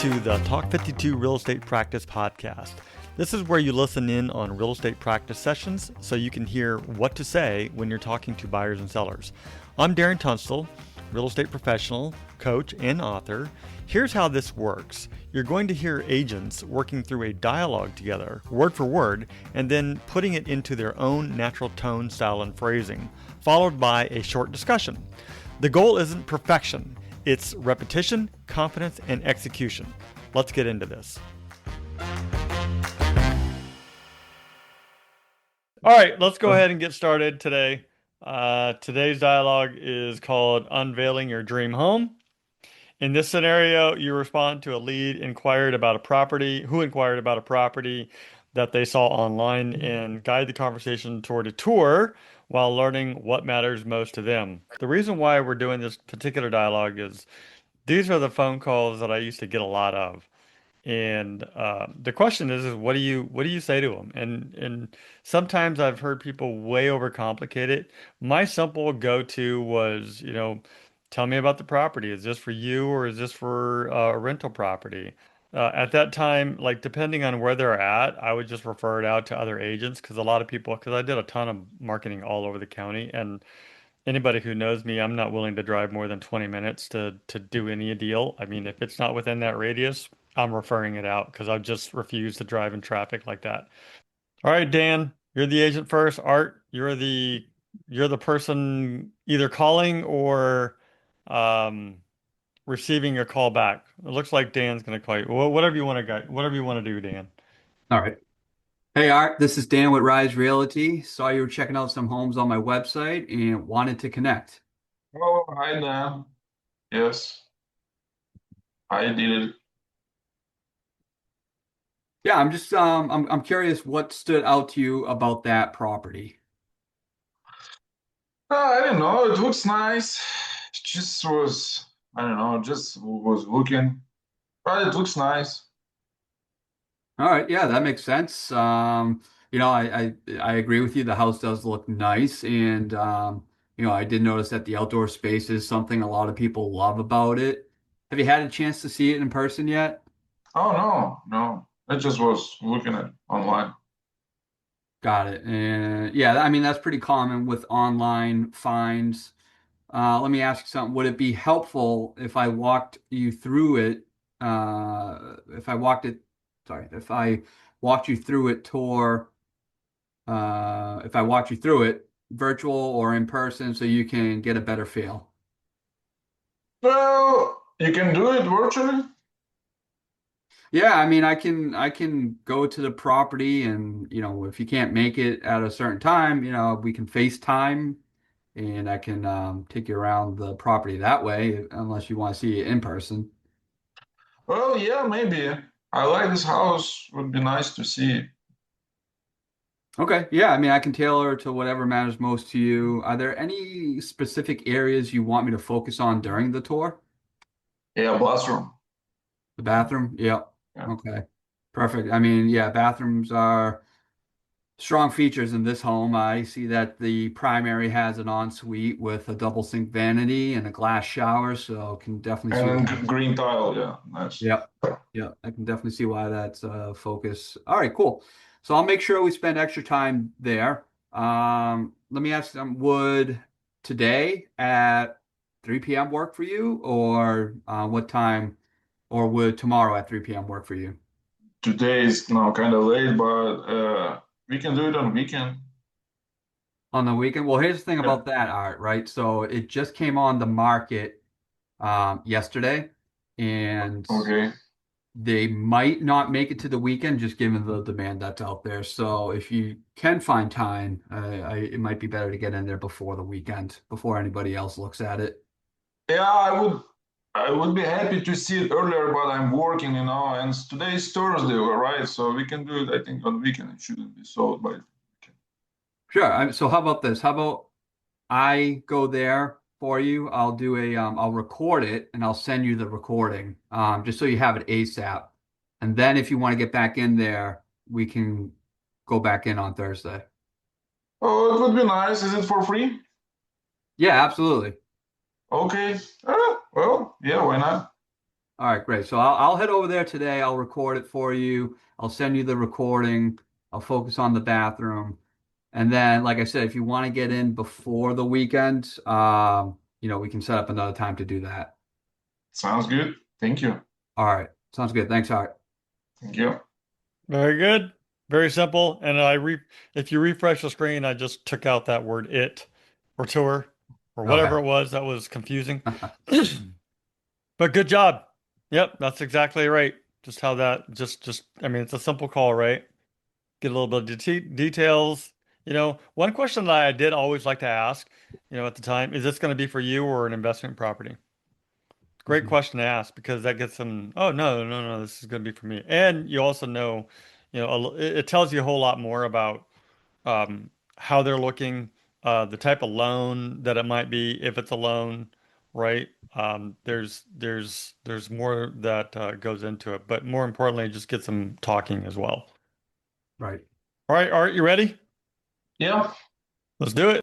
to the Talk 52 Real Estate Practice Podcast. This is where you listen in on real estate practice sessions so you can hear what to say when you're talking to buyers and sellers. I'm Darren Tunstall, real estate professional, coach, and author. Here's how this works. You're going to hear agents working through a dialogue together, word for word, and then putting it into their own natural tone, style, and phrasing, followed by a short discussion. The goal isn't perfection. It's repetition, confidence, and execution. Let's get into this. All right, let's go ahead and get started today. Today's dialogue is called Unveiling Your Dream Home. In this scenario, you respond to a lead who inquired about a property that they saw online and guide the conversation toward a tour while learning what matters most to them. The reason why we're doing this particular dialogue is these are the phone calls that I used to get a lot of. And the question is what do you say to them? And sometimes I've heard people way overcomplicate it. My simple go-to was, tell me about the property. Is this for you or is this for a rental property? At that time, like depending on where they're at, I would just refer it out to other agents because because I did a ton of marketing all over the county, and anybody who knows me, I'm not willing to drive more than 20 minutes to do any deal. I mean, if it's not within that radius, I'm referring it out because I just refuse to drive in traffic like that. All right, Dan, you're the agent first. Art, you're the person either calling or um, receiving a call back. It looks like Dan's gonna call you. Well, whatever you want to do, Dan. All right. Hey, Art, this is Dan with Rise Realty. Saw you were checking out some homes on my website and wanted to connect. Oh, hi there. Yes, I did it. Yeah, I'm curious what stood out to you about that property. I don't know. It looks nice. Just was, I don't know, just was looking. But it looks nice. All right, yeah, that makes sense. I agree with you. The house does look nice, and I did notice that the outdoor space is something a lot of people love about it. Have you had a chance to see it in person yet? Oh, no, no. I just was looking at online. Got it. And yeah, I mean that's pretty common with online finds. Let me ask you something. Would it be helpful if I walked you through it? If I walked it, sorry, if I walked you through it if I walked you through it, virtual or in person, so you can get a better feel. Well, you can do it virtually. Yeah, I mean, I can go to the property and, if you can't make it at a certain time, we can FaceTime and I can take you around the property that way, unless you want to see it in person. Well, yeah, maybe. I like this house. Would be nice to see. Okay, yeah, I mean, I can tailor to whatever matters most to you. Are there any specific areas you want me to focus on during the tour? Yeah, bathroom. The bathroom? Yep. Yeah. Okay. Perfect. I mean, yeah, bathrooms are strong features in this home. I see that the primary has an ensuite with a double sink vanity and a glass shower, so can definitely see And why. green tile. Yeah, nice. Yep. Yeah, I can definitely see why that's a focus. All right, cool. So I'll make sure we spend extra time there. Let me ask them, would today at 3 p.m. work for you, or what time, or would tomorrow at 3 p.m. work for you? Today is now kind of late, but we can do it on weekend. On the weekend? Well, here's the thing Yeah. about that, Art, right? So it just came on the market yesterday, and Okay. they might not make it to the weekend just given the demand that's out there. So if you can find time, it might be better to get in there before the weekend, before anybody else looks at it. Yeah, I would be happy to see it earlier, but I'm working, and today is Thursday, all right? So we can do it, I think, on weekend. It shouldn't be sold by weekend. Sure. So how about this? How about I go there for you? I'll record it and I'll send you the recording, just so you have it ASAP. And then if you want to get back in there, we can go back in on Thursday. Oh, it would be nice. Is it for free? Yeah, absolutely. Okay. Well, yeah, why not? All right, great. So I'll head over there today. I'll record it for you. I'll send you the recording. I'll focus on the bathroom. And then, like I said, if you want to get in before the weekend, we can set up another time to do that. Sounds good. Thank you. All right. Sounds good. Thanks, Art. Thank you. Very good. Very simple. And if you refresh the screen, I just took out that word it or tour or whatever Okay. it was that was confusing. But good job. Yep, that's exactly right. Just how that just I mean it's a simple call, right? Get a little bit of details. One question that I did always like to ask, at the time, is this going to be for you or an investment property? Great Mhm. question to ask because that gets them, oh no, no, no, this is going to be for me. And you also know, it tells you a whole lot more about how they're looking, the type of loan that it might be if it's a loan, right? There's more that goes into it, but more importantly, just get them talking as well. Right. All right, Art, you ready? Yeah. Let's do it.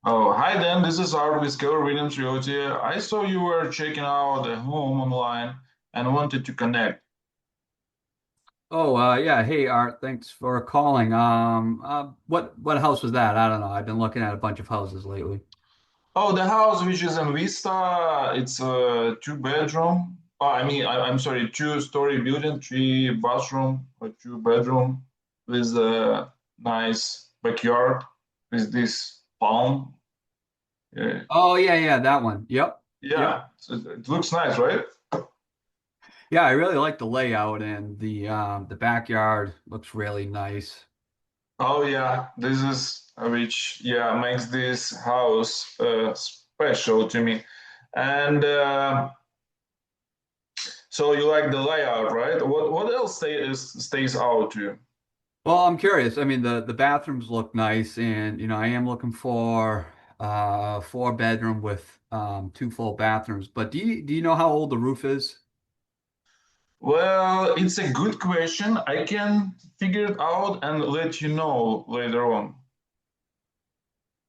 Oh, hi Dan. This is Art with Keller Williams Realty. I saw you were checking out a home online and wanted to connect. Oh, yeah. Hey, Art. Thanks for calling. What house was that? I don't know. I've been looking at a bunch of houses lately. Oh, the house which is in Vista, it's a two-bedroom. I'm sorry, two-story building, three bathroom, or two-bedroom with a nice backyard with this palm. Yeah, Oh, yeah, yeah, that one. Yep. Yep. yeah. So it looks nice, right? Yeah, I really like the layout and the backyard looks really nice. Oh yeah, this is which yeah makes this house special to me. And so you like the layout, right? What else stays out to you? Well, I'm curious. I mean, the bathrooms look nice, and I am looking for four bedroom with two full bathrooms. But do you know how old the roof is? Well, it's a good question. I can figure it out and let you know later on.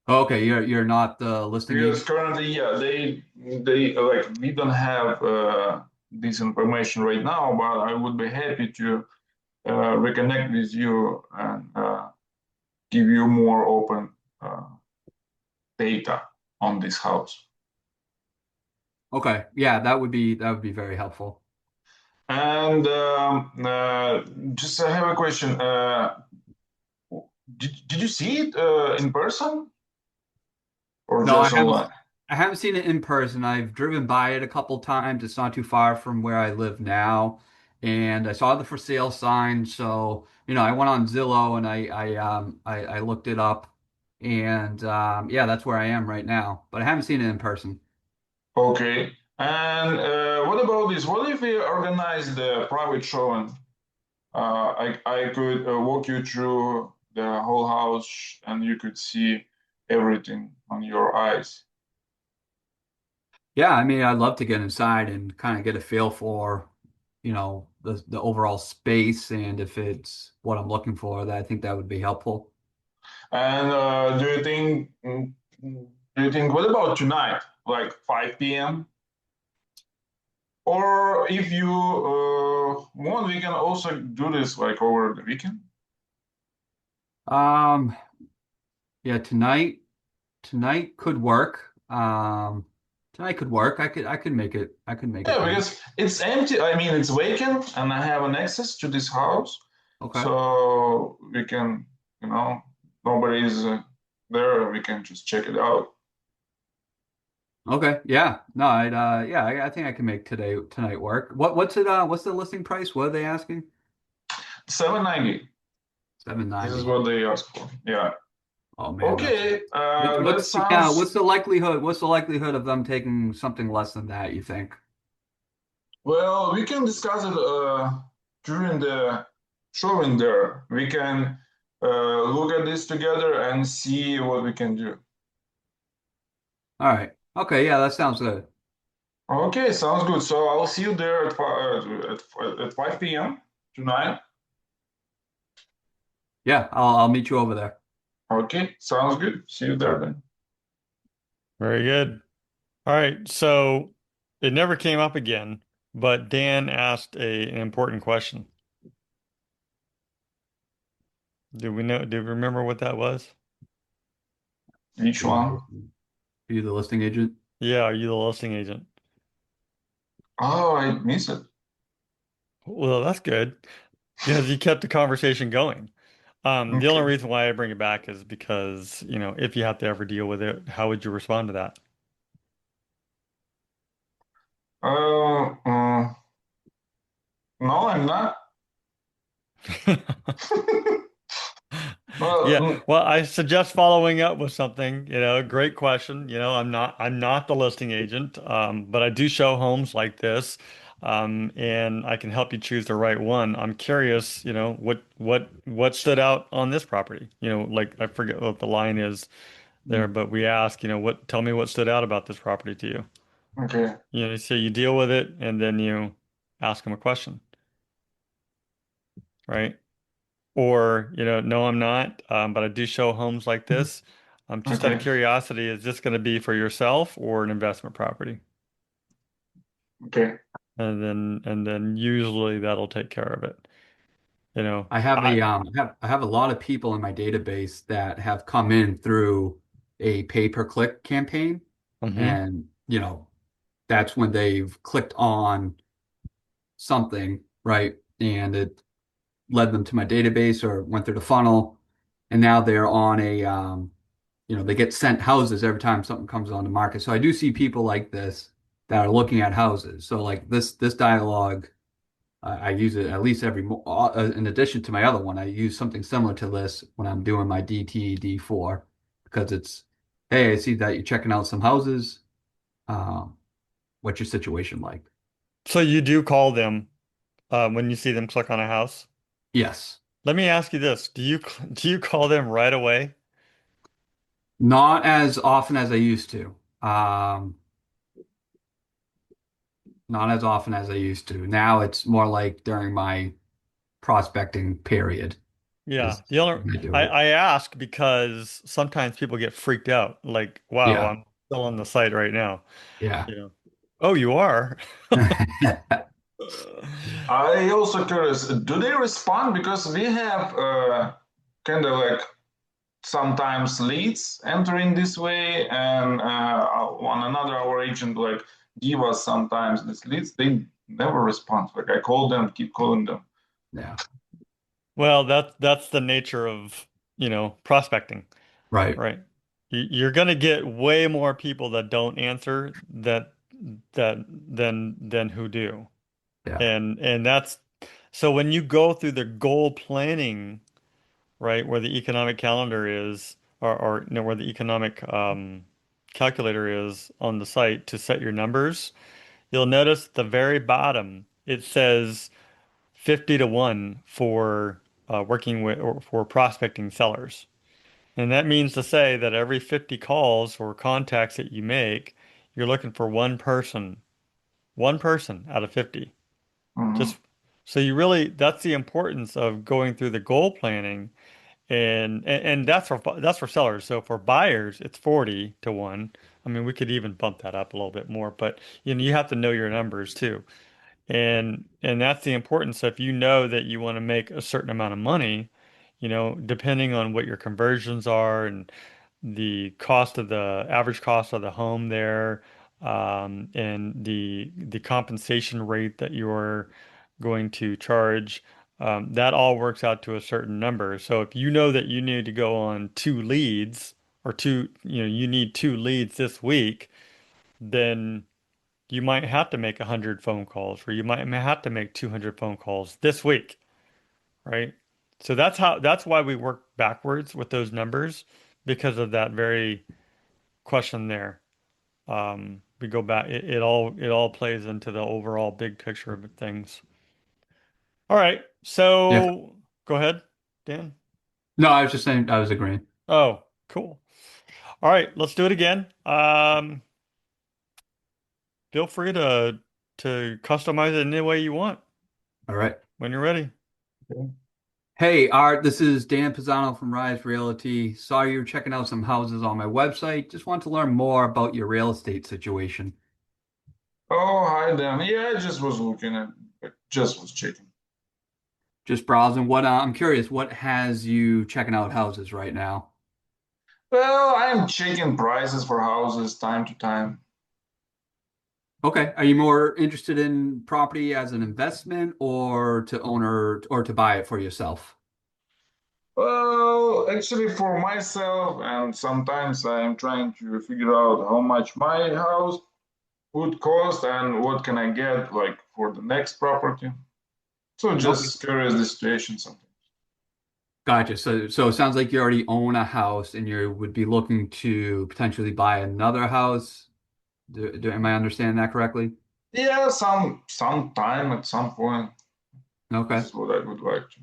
Okay, you're not the listing Because agent. currently, yeah, they like we don't have this information right now, but I would be happy to reconnect with you and give you more open uh, data on this house. Okay, yeah, that would be very helpful. And just I have a question. Did you see it in person or No, just online? I haven't seen it in person. I've driven by it a couple times. It's not too far from where I live now, and I saw the for sale sign. So, I went on Zillow and I looked it up, and yeah, that's where I am right now. But I haven't seen it in person. Okay. And what about this? What if we organize the private showing? I could walk you through the whole house and you could see everything on your eyes. Yeah, I mean, I'd love to get inside and kind of get a feel for, the overall space and if it's what I'm looking for. That I think that would be helpful. And do you think, what about tonight, like 5 p.m.? Or if you want, we can also do this like over the weekend. Um, yeah, tonight could work. Tonight could work. I could make it. I could make it Yeah, then. because it's empty. I mean, it's vacant, and I have an access to this house, Okay. so we can, you know, nobody's there. We can just check it out. Okay. Yeah. No, yeah, I think I can make tonight work. What's the listing price? What are they asking? 790. This is 790. what they ask for. Yeah. Oh man, that's Okay. That what's yeah, sounds what's the likelihood of them taking something less than that, you think? well. We can discuss it during the showing there. We can look at this together and see what we can do. All right. Okay, yeah, that sounds good. Okay, sounds good. So I'll see you there at 5 p.m. tonight. Yeah, I'll meet you over there. Okay, sounds good. See you All there right. then. Very good. All right, so it never came up again. but Dan asked an important question. Do we remember what that was? Which Are you the one? listing, are you the listing agent? Yeah, are you the listing agent? Oh, I missed it. Well, that's good because you kept the conversation going. The only Okay. reason why I bring it back is because, if you have to ever deal with it, how would you respond to that? Uh, uh, no, I'm not. Yeah, Well, well, I suggest following up with something, great question. I'm not the listing agent, but I do show homes like this, and I can help you choose the right one. I'm curious, what stood out on this property? Like I forget what the line is there, but we ask, tell me what stood out about this property to you. okay, So you deal with it and then you ask them a question, right? Or, no, I'm not, but I do show homes like this. Just out of okay, curiosity, is this going to be for yourself or an investment property? okay. And then usually that'll take care of it. You know, I I have a lot of people in my database that have come in through a pay-per-click campaign, hmm and that's when they've clicked on something, right? And it led them to my database or went through the funnel, and now they're on they get sent houses every time something comes on the market. So I do see people like this that are looking at houses. So like this dialogue, I use it at least every mo in addition to my other one. I use something similar to this when I'm doing my DT D4 because it's, hey, I see that you're checking out some houses. Um, what's your situation like? so you do call them when you see them click on a house. Yes. Let me ask you this: do you call them right away? Not as often as I used to. Um, Not as often as I used to. Now it's more like during my prospecting period Yeah, is the only when I do I, it. I ask because sometimes people get freaked out. Like, wow, Yeah. I'm still on the site right now. Yeah. Yeah. Oh, you are? I also curious, do they respond? Because we have kind of like sometimes leads entering this way, and one another our agent like give us sometimes these leads. They never respond. Like I call them, keep calling them. Yeah. Well, that's the nature of, prospecting, Right. right? You're gonna get way more people that don't answer than who do. Yeah. And that's so when you go through the goal planning, right, where the economic calendar is, or where the economic calculator is on the site to set your numbers, you'll notice at the very bottom it says 50 to 1 for working with or for prospecting sellers. And that means to say that every 50 calls or contacts that you make, you're looking for one person out of 50. Mhm. Just so you really, that's the importance of going through the goal planning. And that's for sellers. So for buyers, it's 40 to 1. I mean, we could even bump that up a little bit more, but you have to know your numbers too. And that's the importance. So if you know that you want to make a certain amount of money, depending on what your conversions are and the average cost of the home there, and the compensation rate that you're going to charge, that all works out to a certain number. So if you know that you need to go on two leads or you need two leads this week, then you might have to make 100 phone calls, or you might have to make 200 phone calls this week, right? So that's why we work backwards with those numbers because of that very question there. We go back, it all plays into the overall big picture of things. All right, Yeah. so go ahead, Dan. No, I was just saying, I was agreeing. Oh, cool. All right, let's do it again. Feel free to customize it any way you want All right. when you're ready. Okay. Hey, Art, this is Dan Pisano from Rise Realty. Saw you were checking out some houses on my website. Just want to learn more about your real estate situation. Oh, hi Dan. Yeah, I just was looking at, just was checking. Just browsing. What I'm curious, what has you checking out houses right now? Well, I'm checking prices for houses time to time. Okay. Are you more interested in property as an investment or to own or to buy it for yourself? Well, actually, for myself, and sometimes I'm trying to figure out how much my house would cost and what can I get like for the next property. So Okay. just curious the situation something. Gotcha. So it sounds like you already own a house and you would be looking to potentially buy another house. Am I understanding that correctly? Yeah, some time at some point. This Okay. is what I would like to.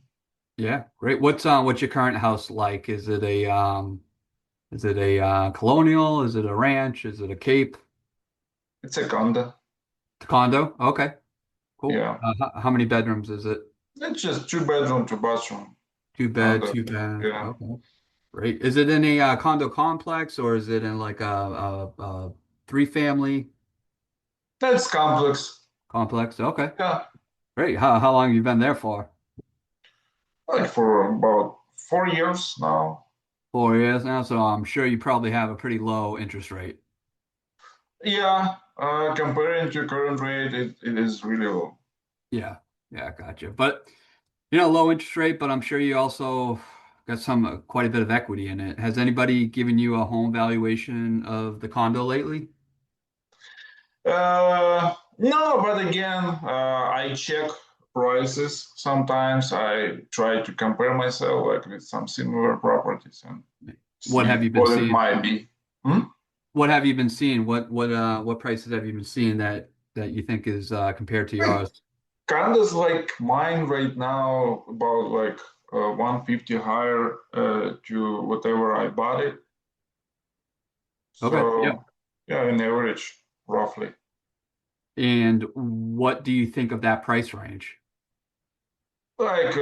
Yeah, great. What's your current house like? Is it a colonial? Is it a ranch? Is it a cape? It's a condo. Condo? Okay, cool. Yeah, How many bedrooms is it? it's just 2 bedroom, 2 bathroom Two bed, condo. two bath. Yeah, Okay, great. Is it in a condo complex or is it in like a three family that's complex. complex? Okay, Yeah, great. How long have you been there for? like for about 4 years now. 4 years now, so I'm sure you probably have a pretty low interest rate. Yeah, comparing to current rate, it is really low. Yeah, yeah, gotcha. But low interest rate, but I'm sure you also got some quite a bit of equity in it. Has anybody given you a home valuation of the condo lately? No, but again, I check prices. Sometimes I try to compare myself like with some similar properties and What see have you been what it seeing? might be. Hmm? What have you been seeing? What prices have you been seeing that you think is compared to Like yours? condos like mine right now about like 150 higher to whatever I bought it. Okay, yeah. So yeah, in average, roughly. And what do you think of that price range? Like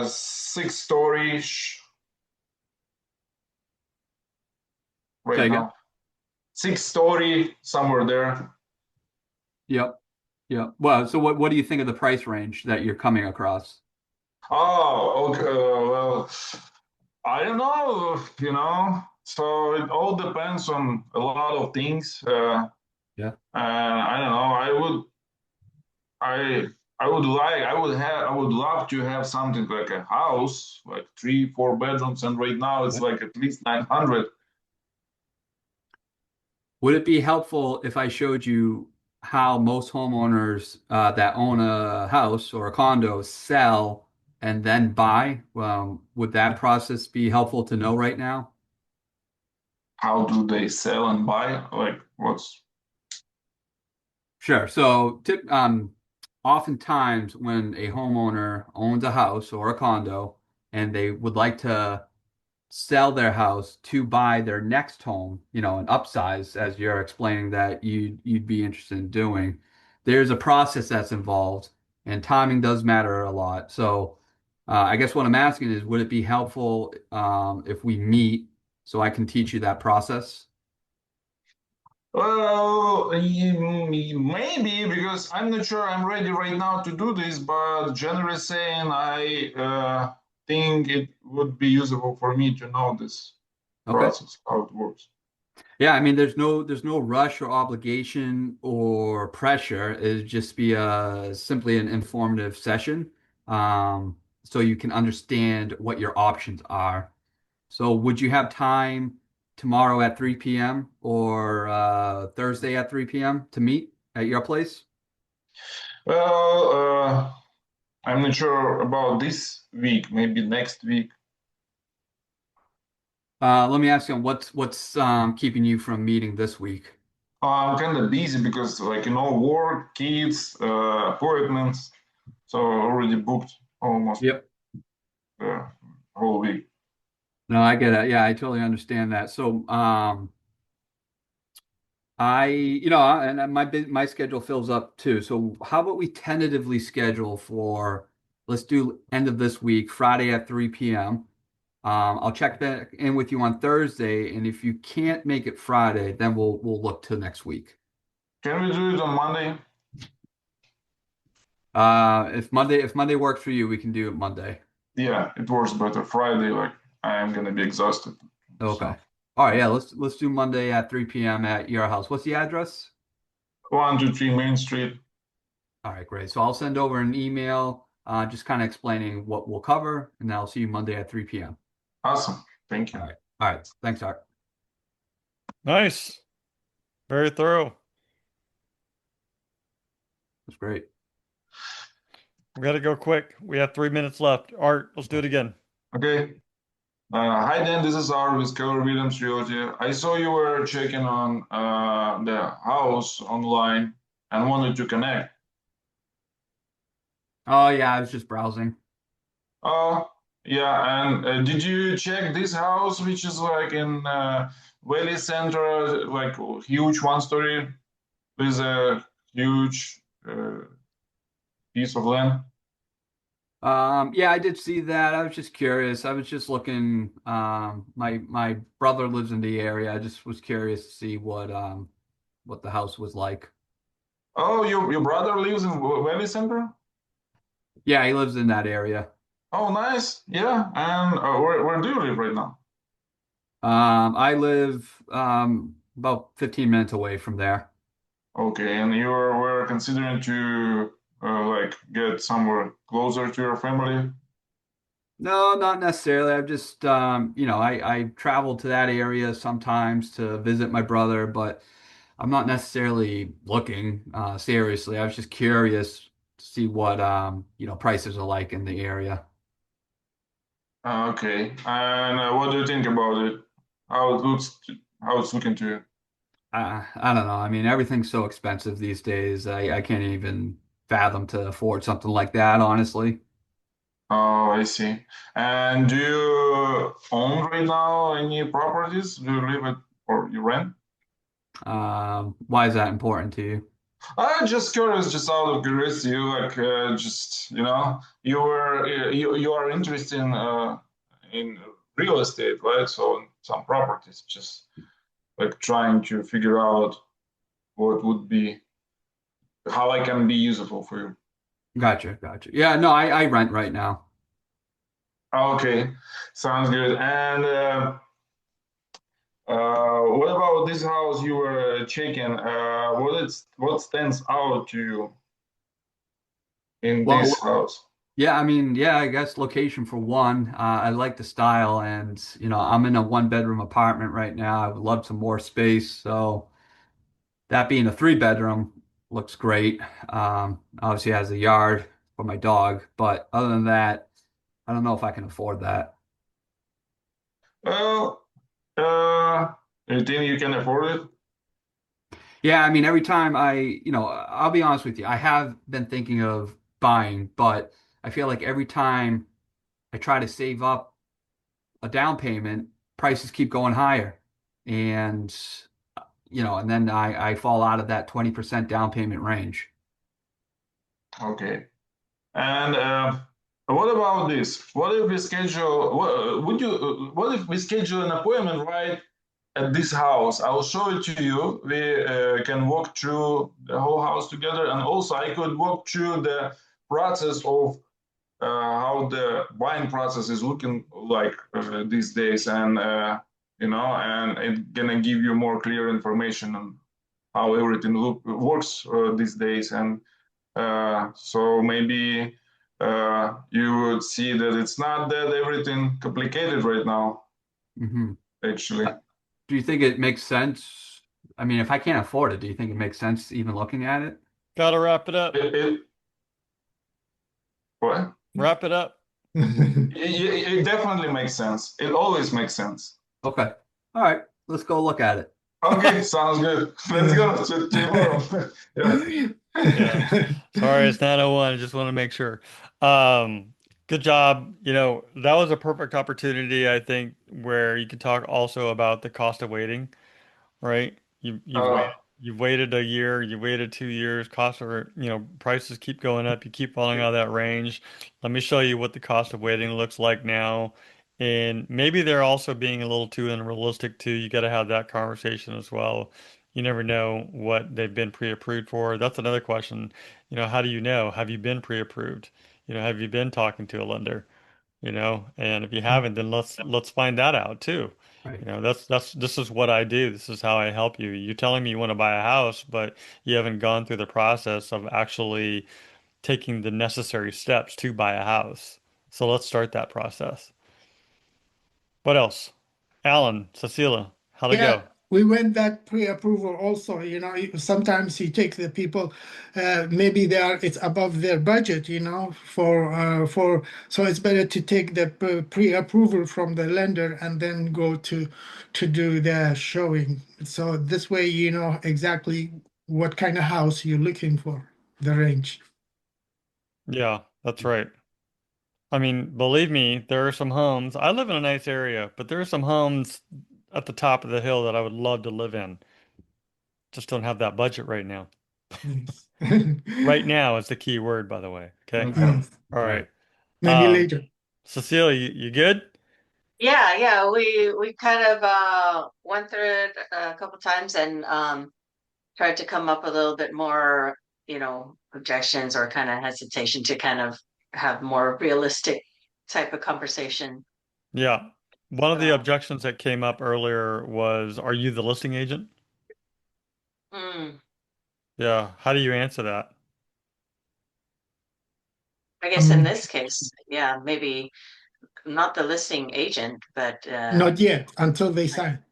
6 story right Say again? now. 6 story, somewhere there. Yep. Yep. Well, so what do you think of the price range that you're coming across? Oh, okay. Well, I don't know. So it all depends on a lot of things. Yeah. I don't know. I, I would love to have something like a house, like 3, 4 bedrooms, and right now it's like at least 900. Would it be helpful if I showed you how most homeowners that own a house or a condo sell and then buy? Would that process be helpful to know right now? How do they sell and buy? Like, what's Sure. So, oftentimes when a homeowner owns a house or a condo and they would like to sell their house to buy their next home, an upsize, as you're explaining that you'd be interested in doing. There's a process that's involved, and timing does matter a lot. So, I guess what I'm asking is, would it be helpful if we meet so I can teach you that process? Well, maybe because I'm not sure I'm ready right now to do this, but generally saying, I think it would be useful for me to know this Okay. process, how it works. Yeah, I mean, there's no rush or obligation or pressure. It'd just be simply an informative session, so you can understand what your options are. So, would you have time tomorrow at 3 p.m. or Thursday at 3 p.m. to meet at your place? Well, I'm not sure about this week, maybe next week. Let me ask you, what's keeping you from meeting this week? I'm kind of busy because, like, work, kids, appointments. So already booked almost Yep. the whole week. No, I get it. Yeah, I totally understand that. So, and my schedule fills up too. So how about we tentatively schedule for, let's do end of this week, Friday at 3 p.m. I'll check back in with you on Thursday, and if you can't make it Friday, then we'll look to next week. Can we do it on Monday? If Monday works for you, we can do it Monday. Yeah, it works better. Friday, like I am gonna be exhausted. Okay. So All right, yeah, let's do Monday at 3 p.m. at your house. What's the address? 123 Main Street. All right, great. So I'll send over an email just kind of explaining what we'll cover, and I'll see you Monday at 3 p.m. Awesome. Thank All you. right. All right. Thanks, Art. Nice. Very thorough. That's great. We got to go quick. We have 3 minutes left. Art, let's do Okay. it again. Okay. Hi Dan, this is Art with Keller Williams Realty. I saw you were checking on the house online and wanted to connect. Oh yeah, I was just browsing. Uh, yeah, and did you check this house, which is like in Valley Center, like huge one story with a huge piece of land? Yeah, I did see that. I was just curious. I was just looking. My brother lives in the area. I just was curious to see what the house was like. Oh, your brother lives in Valley Center? Yeah, he lives in that area. Oh, nice. Yeah, and where do you live right now? I live about 15 minutes away from there. Okay, and you were considering to like get somewhere closer to your family? No, not necessarily. I've just I travel to that area sometimes to visit my brother, but I'm not necessarily looking seriously. I was just curious to see what prices are like in the area. Okay, and what do you think about it? How it looks, how it's looking to you? I don't know. I mean, everything's so expensive these days. I can't even fathom to afford something like that, honestly. Oh, I see. And do you own right now any properties? Do you live it or you rent? Why is that important to you? I'm just curious, just out of curiosity, you like just you are interested in real estate, right? So some properties, just like trying to figure out what would be how I can be useful for you. Gotcha, gotcha. Yeah, no, I rent right now. Okay, sounds good. And what about this house you were checking? What stands out to you in this Well, house? yeah, I mean, yeah, I guess location for one. I like the style, and I'm in a one-bedroom apartment right now. I would love some more space. So that being a three-bedroom looks great. Obviously has a yard for my dog, but other than that, I don't know if I can afford that. Well, uh, you think you can afford it? Yeah, I mean, every time I'll be honest with you, I have been thinking of buying, but I feel like every time I try to save up a down payment, prices keep going higher. And and then I fall out of that 20% down payment range. Okay. And what about this? What if we schedule? What if we schedule an appointment right at this house? I will show it to you. We can walk through the whole house together, and also I could walk through the process of how the buying process is looking like these days, and and it's gonna give you more clear information on how everything works these days, and so maybe you would see that it's not that everything complicated right now, Hmm. actually. Do you think it makes sense? I mean, if I can't afford it, do you think it makes sense even looking at it? Gotta wrap it up. It what? Wrap it up. It definitely makes sense. It always makes sense. Okay. All right. Let's go look at it. Okay, sounds good. Let's go to tomorrow. Yeah. Yeah. Sorry, it's 9:01. I just want to make sure. Good job. That was a perfect opportunity, I think, where you could talk also about the cost of waiting, right? Uh, You've waited a year, you waited 2 years, costs are, prices keep going up, you keep falling out of that range. Let me show you what the cost of waiting looks like now. And maybe they're also being a little too unrealistic too. You got to have that conversation as well. You never know what they've been pre-approved for. That's another question. How do you know? Have you been pre-approved? Have you been talking to a lender? And if you Mm. haven't, then let's find that out too. Right. That's this is what I do. This is how I help you. You're telling me you want to buy a house, but you haven't gone through the process of actually taking the necessary steps to buy a house. So let's start that process. What else? Alan, Cecilia, how'd it Yeah, go? we went that pre-approval also. Sometimes you take the people, maybe it's above their budget, so it's better to take the pre-approval from the lender and then go to do the showing. So this way you know exactly what kind of house you're looking for, the range. Yeah, that's right. I mean, believe me, there are some homes. I live in a nice area, but there are some homes at the top of the hill that I would love to live in. Just don't have that budget right now. Yes. Right now is the key word, by the way. Okay. Okay. Yes. All Right. right. Maybe Um, later. Cecile, you good? Yeah, yeah, we kind of went through it a couple times and tried to come up with a little bit more, objections or kind of hesitation to kind of have more realistic type of conversation. Yeah. One of the So, objections that came up earlier was, are you the listing agent? mm, Yeah. How do you answer that? I guess in Um, this case, yeah, maybe not the listing agent, but Not yet, until they sign.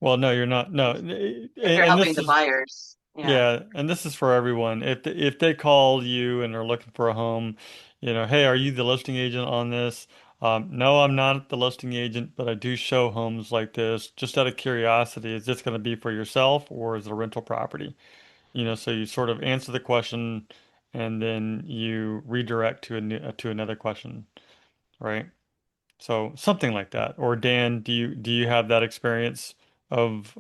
Well, no, you're not. No. if you're And helping this the is, buyers, yeah. yeah, and this is for everyone. If they call you and are looking for a home, hey, are you the listing agent on this? No, I'm not the listing agent, but I do show homes like this. Just out of curiosity, is this going to be for yourself or is it a rental property? So you sort of answer the question and then you redirect to another question, right? So something like that. Or Dan, do you have that experience of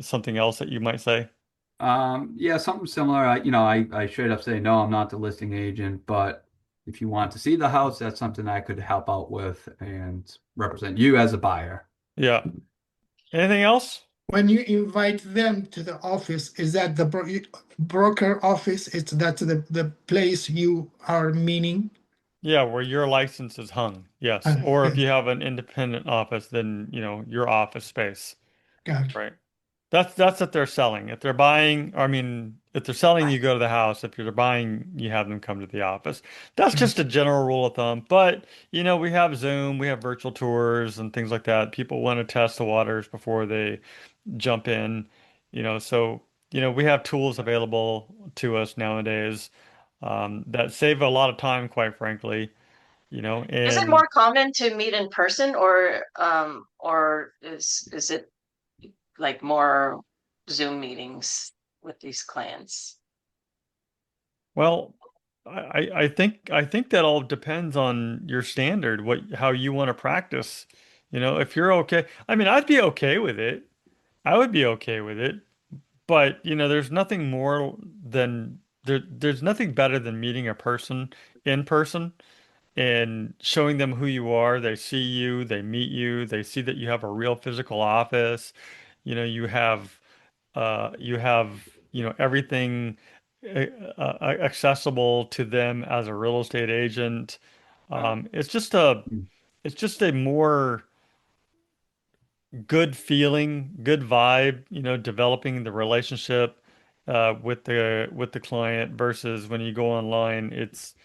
something else that you might say? Yeah, something similar. I straight up say, no, I'm not the listing agent, but if you want to see the house, that's something I could help out with and represent you as a buyer. Yeah. Anything else? When you invite them to the office, is that the broker office? It's that's the place you are meaning? Yeah, where your license is hung. Yes. Or if Yes, you have an independent office, then, your office space, gotcha. right? That's what they're selling. If they're buying, I mean, if they're selling, you go to the house. If you're buying, you have them come to the office. That's just a Gotcha. general rule of thumb. But, we have Zoom, we have virtual tours and things like that. People want to test the waters before they jump in, so, we have tools available to us nowadays, that save a lot of time, quite frankly, Is it and more common to meet in person or is it like more Zoom meetings with these clients? well, I think that all depends on your standard, how you want to practice. If you're okay, I mean, I'd be okay with it. I would be okay with it, but there's nothing more than there's nothing better than meeting a person in person and showing them who you are. They see you, they meet you, they see that you have a real physical office. You have everything uh, accessible to them as a real estate agent. Hmm. It's just a more good feeling, good vibe, developing the relationship with the client versus when you go online, it's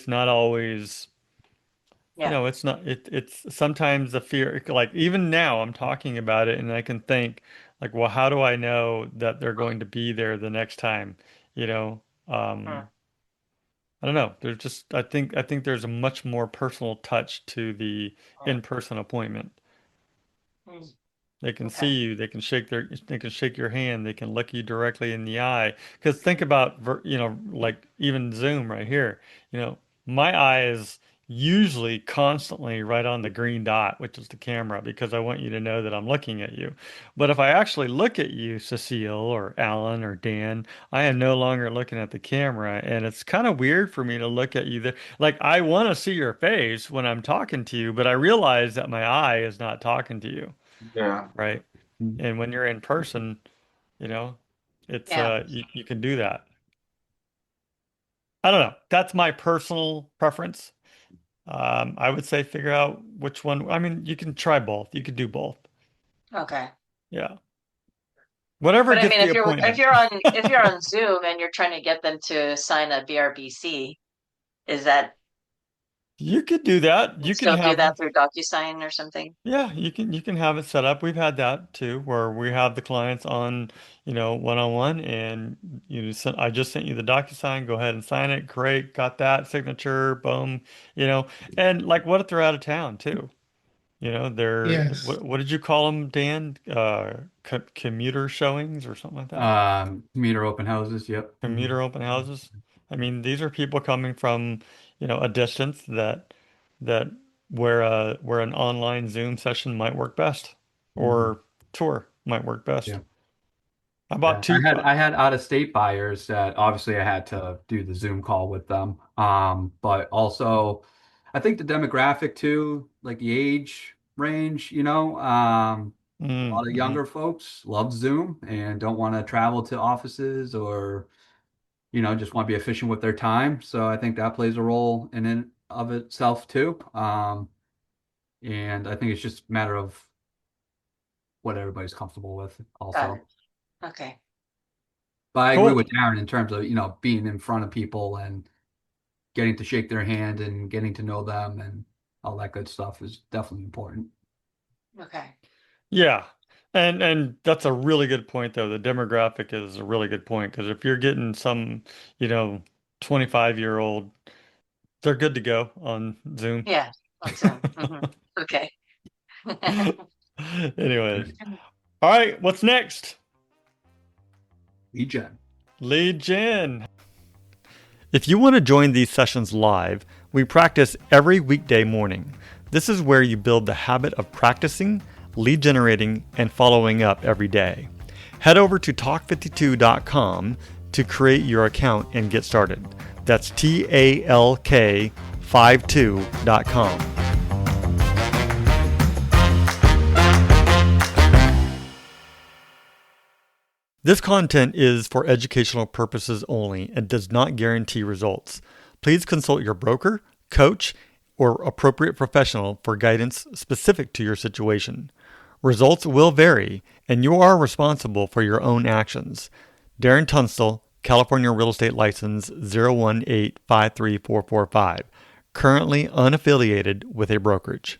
not always. Yeah. It's not it's sometimes the fear, like even now I'm talking about it and I can think like, well, how do I know that they're going to be there the next time? You know, Hmm. um, I don't know. I think there's a much more personal touch to the Hmm. in-person appointment. Hmm. They can see Okay. you, they can shake your hand, they can look you directly in the eye. Because think about, like even Zoom right here. You know, my eye is usually constantly right on the green dot, which is the camera, because I want you to know that I'm looking at you. But if I actually look at you, Cecile or Alan or Dan, I am no longer looking at the camera, and it's kind of weird for me to look at you there. Like I want to see your face when I'm talking to you, but I realize that my eye is not talking to you, Yeah. right? And when you're in person, You know, it's Yeah. you can do that. I don't know. That's my personal preference. I would say figure out which one. I mean, you can try both. You could do both. Okay. Yeah. Whatever But I gets mean, the if appointment. you're on Zoom and you're trying to get them to sign a BRBC, is that You could do that. you You can still do have, that through DocuSign or something? yeah, you can have it set up. We've had that too, where we have the clients on, one-on-one, and I just sent you the DocuSign. Go ahead and sign it. Great, got that signature. Boom. And like, what if they're out of town too? They're Yes. what did you call them, Dan? Commuter showings or something like that? Commuter open houses. Yep. Commuter open houses. I mean, these are people coming from, a distance that where an online Zoom session might work best, Mhm. or tour might work best. Yeah. I Yeah, bought two. I had out of state buyers that obviously I had to do the Zoom call with them. But also I think the demographic too, like the age range, a lot of Mm-hmm. younger folks love Zoom and don't want to travel to offices or, just want to be efficient with their time. So I think that plays a role in and of itself too. And I think it's just a matter of what everybody's comfortable with Got also. it. Okay. But I agree Cool. with Darren in terms of, being in front of people and getting to shake their hand and getting to know them and all that good stuff is definitely important. Okay. Yeah. And that's a really good point though. The demographic is a really good point, because if you're getting some, you know, 25-year-old, they're good to go on Zoom. Yeah. On Zoom. Okay. Anyways. All right, what's next? Lead gen. Lead gen. If you want to join these sessions live, we practice every weekday morning. This is where you build the habit of practicing, lead generating, and following up every day. Head over to talk52.com to create your account and get started. That's TALK52.com. This content is for educational purposes only and does not guarantee results. Please consult your broker, coach, or appropriate professional for guidance specific to your situation. Results will vary, and you are responsible for your own actions. Darren Tunstall, California Real Estate License 018534445, currently unaffiliated with a brokerage.